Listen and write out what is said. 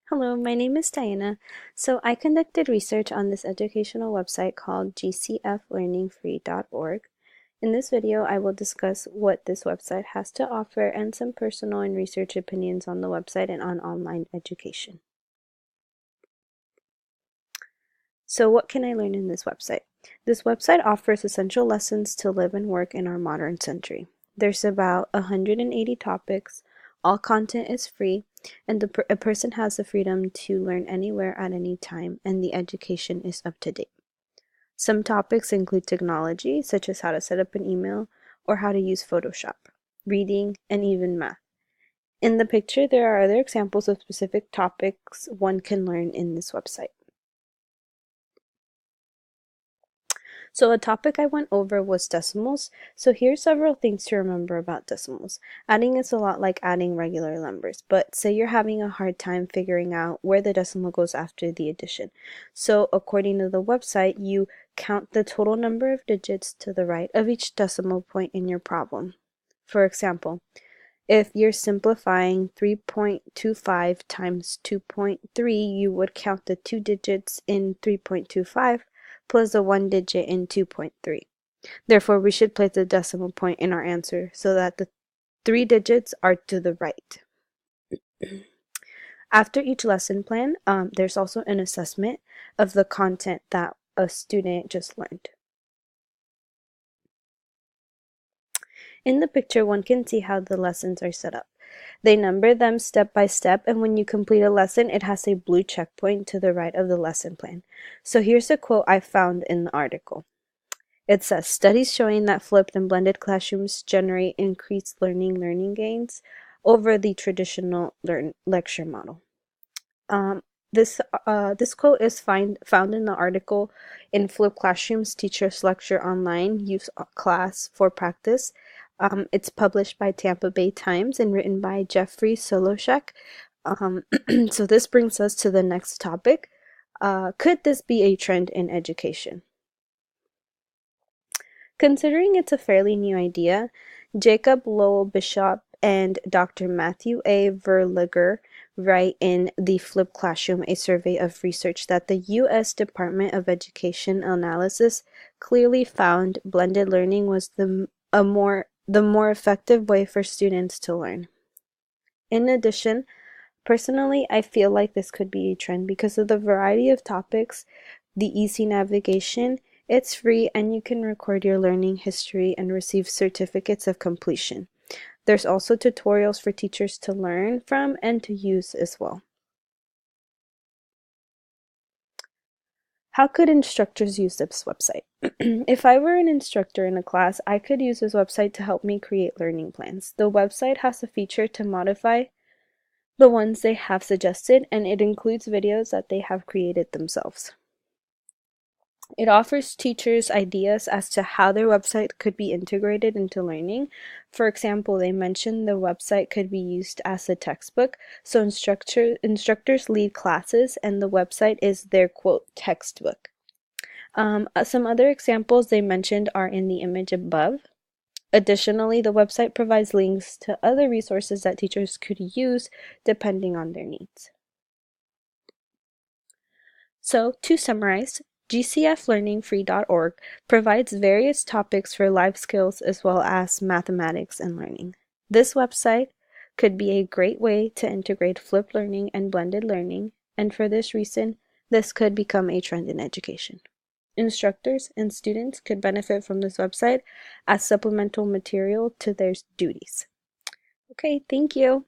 Hello, my name is Diana. I conducted research on this educational website called gcflearningfree.org. In this video, I will discuss what this website has to offer and some personal and research opinions on the website and on online education. So what can I learn in this website? This website offers essential lessons to live and work in our modern century. There's about 180 topics. All content is free, and a person has the freedom to learn anywhere at any time, and the education is up to date. Some topics include technology, such as how to set up an email or how to use Photoshop, reading, and even math. In the picture, there are other examples of specific topics one can learn in this website. So a topic I went over was decimals. So here's several things to remember about decimals. Adding is a lot like adding regular numbers, but say you're having a hard time figuring out where the decimal goes after the addition. So according to the website, you count the total number of digits to the right of each decimal point in your problem. For example, if you're simplifying 3.25 times 2.3, you would count the 2 digits in 3.25 plus the 1 digit in 2.3. Therefore, we should place the decimal point in our answer so that the 3 digits are to the right. After each lesson plan, there's also an assessment of the content that a student just learned. In the picture, one can see how the lessons are set up. They number them step by step, and when you complete a lesson, it has a blue checkpoint to the right of the lesson plan. So here's a quote I found in the article. It says, studies showing that flipped and blended classrooms generate increased learning gains over the traditional lecture model. This quote is found in the article in Flipped Classrooms Teachers Lecture Online Use Class for Practice. It's published by Tampa Bay Times and written by Jeffrey Soloshek. So this brings us to the next topic. Could this be a trend in education? Considering it's a fairly new idea, Jacob Lowell Bishop and Dr. Matthew A. Verliger write in The Flipped Classroom, a survey of research that the U.S. Department of Education analysis clearly found blended learning was the more effective way for students to learn. In addition, personally, I feel like this could be a trend because of the variety of topics, the easy navigation, it's free, and you can record your learning history and receive certificates of completion. There's also tutorials for teachers to learn from and to use as well. How could instructors use this website? If I were an instructor in a class, I could use this website to help me create learning plans. The website has a feature to modify the ones they have suggested, and it includes videos that they have created themselves. It offers teachers ideas as to how their website could be integrated into learning. For example, they mentioned the website could be used as a textbook, so instructors lead classes and the website is their, quote, textbook. Some other examples they mentioned are in the image above. Additionally, the website provides links to other resources that teachers could use depending on their needs. So, to summarize, gcflearningfree.org provides various topics for life skills as well as mathematics and learning. This website could be a great way to integrate flipped learning and blended learning, and for this reason, this could become a trend in education. Instructors and students could benefit from this website as supplemental material to their duties. Okay, thank you.